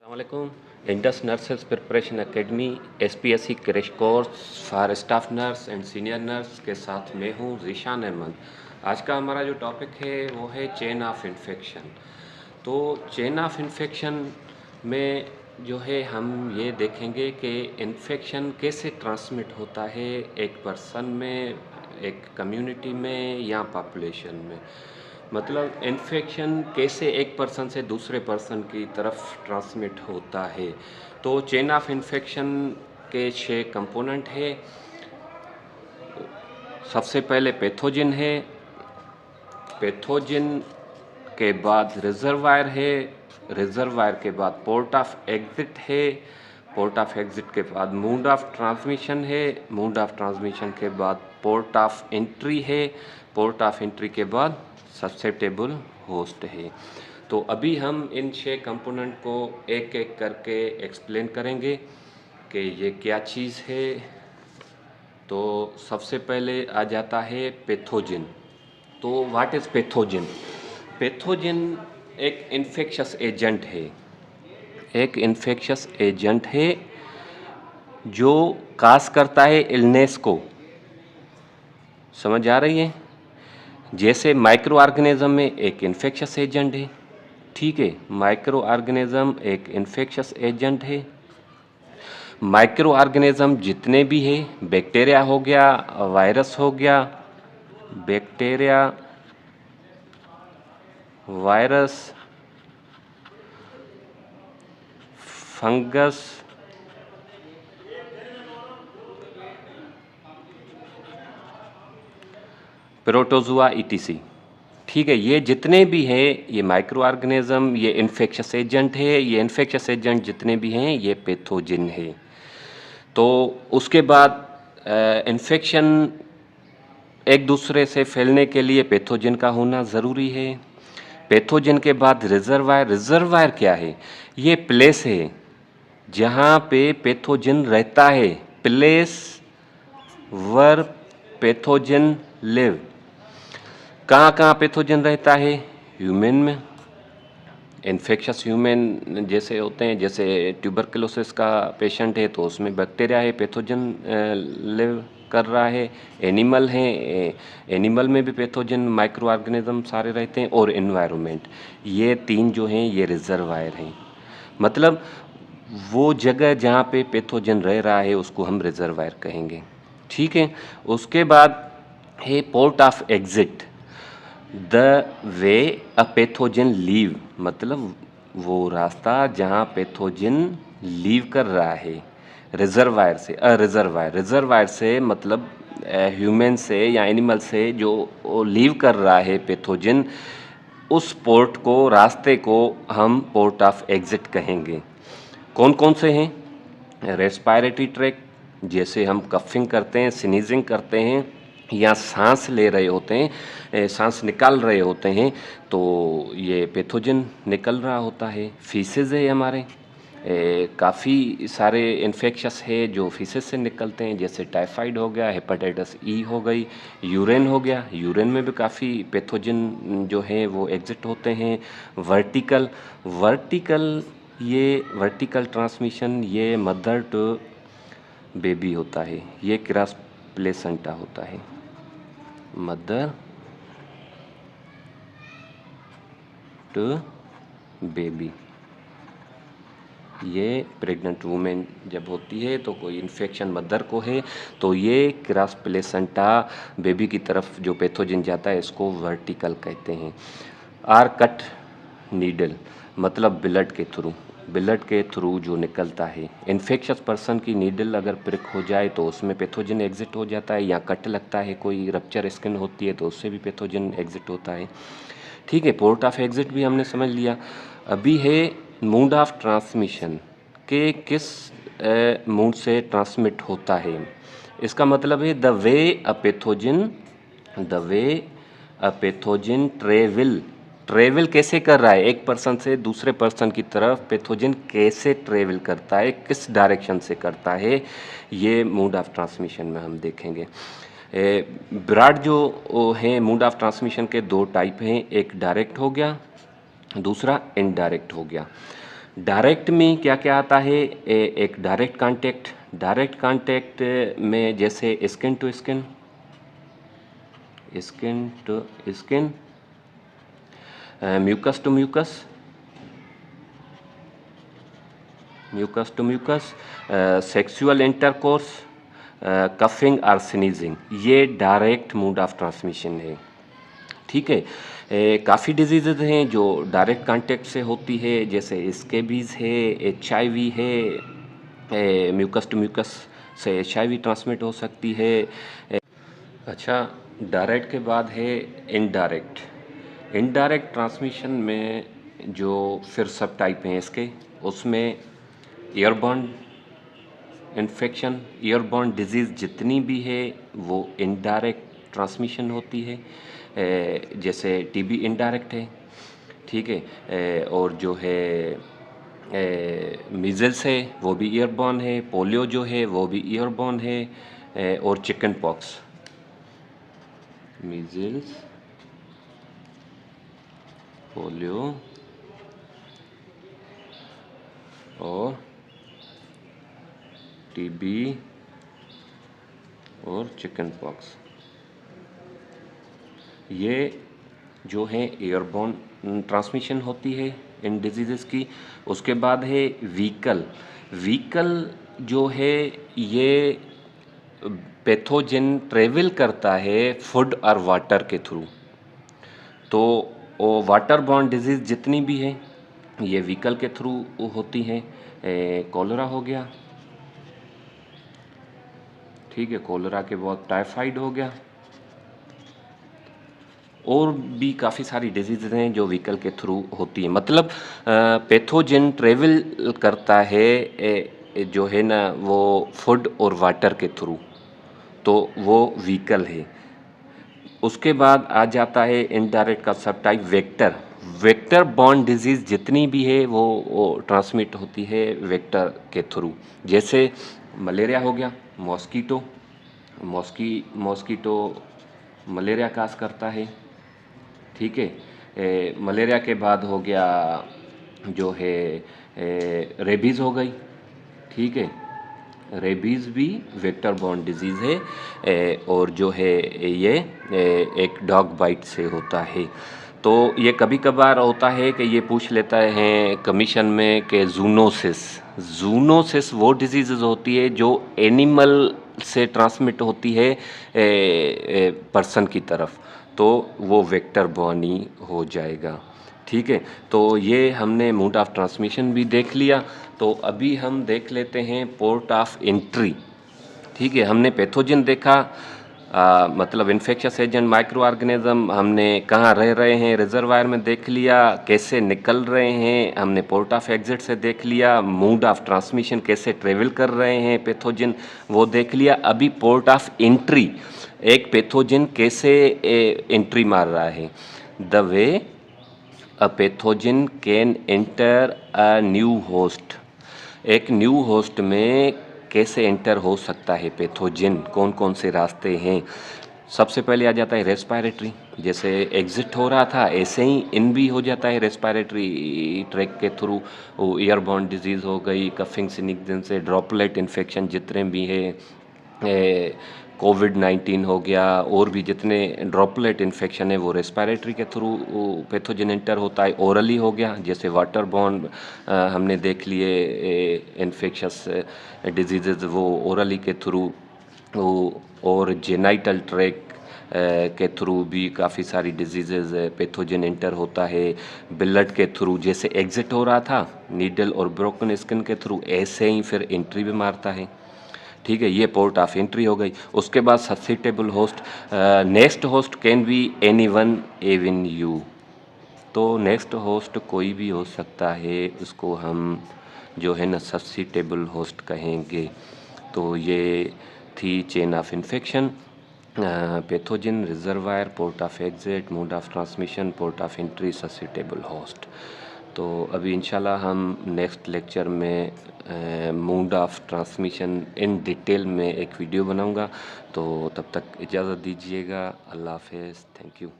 अस्सलामुअलैकुम। Indus nurses preparation academy SPSC crash course for staff nurse and senior nurse के साथ मैं हूं ज़ीशान अहमद। आज का हमारा जो टॉपिक है वो है चेन ऑफ इन्फेक्शन। तो चेन ऑफ इन्फेक्शन में जो है हम ये देखेंगे कि इन्फेक्शन कैसे ट्रांसमिट होता है एक पर्सन में, एक कम्युनिटी में या पॉपुलेशन में। मतलब इन्फेक्शन कैसे एक पर्सन से दूसरे पर्सन की तरफ ट्रांसमिट होता है। तो चेन ऑफ इन्फेक्शन के 6 कंपोनेंट है। सबसे पहले पैथोजन है, पैथोजन के बाद रिजर्वायर है, रिजर्वायर के बाद पोर्ट ऑफ एग्जिट है, पोर्ट ऑफ एग्जिट के बाद मोड ऑफ ट्रांसमिशन है, मोड ऑफ ट्रांसमिशन के बाद पोर्ट ऑफ एंट्री है, पोर्ट ऑफ एंट्री के बाद ससेप्टेबल होस्ट है। तो अभी हम इन 6 कंपोनेंट को एक एक करके एक्सप्लेन करेंगे कि ये क्या चीज़ है। तो सबसे पहले आ जाता है पैथोजन। तो व्हाट इज़ पैथोजन? पैथोजन एक इन्फेक्शस एजेंट है, एक इन्फेक्शस एजेंट है जो काज करता है इलनेस को। समझ आ रही है? जैसे माइक्रो ऑर्गेनिज्म में एक इन्फेक्शस एजेंट है, ठीक है, माइक्रो ऑर्गेनिज्म एक इन्फेक्शस एजेंट है। माइक्रो ऑर्गेनिज्म जितने भी है, बैक्टीरिया हो गया, वायरस हो गया, bacteria, virus, fungus, protozoa etc, ठीक है, ये जितने भी हैं ये माइक्रो ऑर्गेनिज्म, ये इन्फेक्शस एजेंट है। ये इन्फेक्शस एजेंट जितने भी हैं ये पैथोजन है। तो उसके बाद इन्फेक्शन एक दूसरे से फैलने के लिए पैथोजन का होना ज़रूरी है। पैथोजन के बाद रिजर्वायर। रिजर्वायर क्या है? ये प्लेस है जहाँ पे पैथोजन रहता है, प्लेस वर पैथोजन लिव। कहाँ कहाँ पैथोजन रहता है? ह्यूमन में, इन्फेक्शस ह्यूमन जैसे होते हैं, जैसे ट्यूबरकुलोसिस का पेशेंट है तो उसमें बैक्टीरिया है, पैथोजन लिव कर रहा है। एनिमल हैं, एनिमल में भी पैथोजन माइक्रो ऑर्गेनिज्म सारे रहते हैं। और एनवायरनमेंट, ये 3 जो हैं ये रिजर्वायर हैं। मतलब वो जगह जहाँ पे पैथोजन रह रहा है उसको हम रिजर्वायर कहेंगे, ठीक है। उसके बाद है port of exit, the way a pathogen leave, मतलब वो रास्ता जहाँ पैथोजन लीव कर रहा है रिजर्वायर से। रिजर्वायर, रिजर्वायर से मतलब ह्यूमन से या एनिमल से जो लीव कर रहा है पैथोजन, उस पोर्ट को, रास्ते को हम पोर्ट ऑफ एग्जिट कहेंगे। कौन कौन से हैं? रेस्पायरेटरी ट्रैक, जैसे हम कफिंग करते हैं, स्नीजिंग करते हैं या सांस ले रहे होते हैं, सांस निकाल रहे होते हैं, तो ये पैथोजन निकल रहा होता है। फीसेस है हमारे, काफ़ी सारे इन्फेक्शस है जो फीसेस से निकलते हैं, जैसे टाइफाइड हो गया, हेपेटाइटिस ई हो गई, यूरिन हो गया, यूरिन में भी काफ़ी पैथोजन जो है वो एग्जिट होते हैं। वर्टिकल, वर्टिकल, ये वर्टिकल ट्रांसमिशन ये मदर टू बेबी होता है, ये क्रॉस प्लेसेंटा होता है, मदर टू बेबी। ये प्रेग्नेंट वुमेन जब होती है तो कोई इन्फेक्शन मदर को है तो ये क्रॉस प्लेसेंटा बेबी की तरफ जो पैथोजन जाता है इसको वर्टिकल कहते हैं। आर कट नीडल, मतलब ब्लड के थ्रू, ब्लड के थ्रू जो निकलता है। इन्फेक्शस पर्सन की नीडल अगर प्रिक हो जाए तो उसमें पैथोजन एग्जिट हो जाता है, या कट लगता है, कोई रप्चर स्किन होती है तो उससे भी पैथोजन एग्जिट होता है, ठीक है। पोर्ट ऑफ एग्जिट भी हमने समझ लिया। अभी है मोड ऑफ ट्रांसमिशन, के किस मोड से ट्रांसमिट होता है। इसका मतलब है the way a pathogen, the way a pathogen travel, travel कैसे कर रहा है एक पर्सन से दूसरे पर्सन की तरफ, पैथोजन कैसे ट्रेवल करता है, किस डायरेक्शन से करता है, ये मोड ऑफ ट्रांसमिशन में हम देखेंगे। ब्रॉड जो है मोड ऑफ ट्रांसमिशन के 2 टाइप हैं, एक डायरेक्ट हो गया, दूसरा इनडायरेक्ट हो गया। डायरेक्ट में क्या क्या आता है? एक डायरेक्ट कांटेक्ट में जैसे skin to skin, mucus to mucus, sexual intercourse, coughing और स्नीजिंग, ये डायरेक्ट मोड ऑफ ट्रांसमिशन है। ठीक है। काफ़ी डिजीज़ हैं जो डायरेक्ट कांटेक्ट से होती है, जैसे स्केबीज़ है, HIV है, म्यूकस टू म्यूकस से HIV ट्रांसमिट हो सकती है। अच्छा, डायरेक्ट के बाद है इनडायरेक्ट ट्रांसमिशन में जो फिर सब टाइप हैं इसके, उसमें एयरबॉर्न इन्फेक्शन, एयरबॉर्न डिजीज़ जितनी भी है वो इनडायरेक्ट ट्रांसमिशन होती है। जैसे TB इनडायरेक्ट है, ठीक है। और जो है मीज़ल्स है वो भी एयरबॉर्न है, पोलियो जो है वो भी एयरबॉर्न है, और चिकन पॉक्स, मीज़ल्स, पोलियो और TB और चिकन पॉक्स, ये जो है एयरबॉर्न ट्रांसमिशन होती है इन डिजीज़ की। उसके बाद है व्हीकल जो है ये पैथोजन ट्रेवल करता है फूड और वाटर के थ्रू। तो वो वाटर बॉर्न डिजीज़ जितनी भी है ये व्हीकल के थ्रू होती हैं। कॉलरा हो गया, ठीक है, कॉलरा के बाद टाइफाइड हो गया, और भी काफ़ी सारी डिजीज़ हैं जो व्हीकल के थ्रू होती है। मतलब पैथोजन ट्रेवल करता है जो है ना वो फूड और वाटर के थ्रू, तो वो व्हीकल है। उसके बाद आ जाता है इनडायरेक्ट का सब टाइप वेक्टर बॉर्न डिजीज़ जितनी भी है वो ट्रांसमिट होती है वेक्टर के थ्रू। जैसे मलेरिया हो गया, मॉस्कीटो मलेरिया काज करता है, ठीक है। मलेरिया के बाद हो गया जो है रेबीज़ हो गई, ठीक है। रेबीज़ भी वेक्टर बॉर्न डिजीज़ है, और जो है ये एक डॉग बाइट से होता है। तो ये कभी कभार होता है कि ये पूछ लेता है कमीशन में कि जूनोसिस वो डिजीज़ होती है जो एनिमल से ट्रांसमिट होती है पर्सन की तरफ, तो वो वेक्टर बॉर्न ही हो जाएगा, ठीक है। तो ये हमने मोड ऑफ ट्रांसमिशन भी देख लिया। तो अभी हम देख लेते हैं पोर्ट ऑफ एंट्री, ठीक है। हमने पैथोजन देखा, मतलब इन्फेक्शियस एजेंट, माइक्रो ऑर्गेनिज्म, हमने कहाँ रह रहे हैं रिजर्वायर में देख लिया, कैसे निकल रहे हैं हमने पोर्ट ऑफ एग्जिट से देख लिया, मोड ऑफ ट्रांसमिशन कैसे ट्रेवल कर रहे हैं पैथोजन वो देख लिया। अभी पोर्ट ऑफ एंट्री, एक पैथोजन कैसे एंट्री मार रहा है। The way a pathogen can enter a new host, एक न्यू होस्ट में कैसे एंटर हो सकता है पैथोजन, कौन कौन से रास्ते हैं। सबसे पहले आ जाता है रेस्पिरेटरी, जैसे एग्जिट हो रहा था ऐसे ही इन भी हो जाता है रेस्पिरेटरी ट्रैक के थ्रू। वो एयरबॉर्न डिजीज़ हो गई, कफिंग स्नीजिंग से, ड्रॉपलेट इन्फेक्शन जितने भी है, कोविड-19 हो गया, और भी जितने ड्रॉपलेट इन्फेक्शन है वो रेस्पिरेटरी के थ्रू पैथोजन एंटर होता है। ओरली हो गया, जैसे वाटर बॉर्न हमने देख लिए इन्फेक्शस डिजीज़ वो ओरली के थ्रू, और जेनाइटल ट्रैक के थ्रू भी काफ़ी सारी डिजीज़ पैथोजन एंटर होता है। ब्लड के थ्रू जैसे एग्जिट हो रहा था नीडल और ब्रोकन स्किन के थ्रू, ऐसे ही फिर एंट्री भी मारता है, ठीक है। ये पोर्ट ऑफ एंट्री हो गई। उसके बाद susceptible host, next host can be anyone even you, तो नेक्स्ट होस्ट कोई भी हो सकता है, उसको हम जो है ना सब्सिटेबल होस्ट कहेंगे। तो ये थी chain of infection, pathogen, reservoir, port of exit, mode of transmission, port of entry, susceptible host. तो अभी इंशाल्लाह हम नेक्स्ट लेक्चर में mode of transmission in detail में एक वीडियो बनाऊंगा। तो तब तक इजाज़त दीजिएगा। अल्लाह हाफ़िज़, थैंक यू।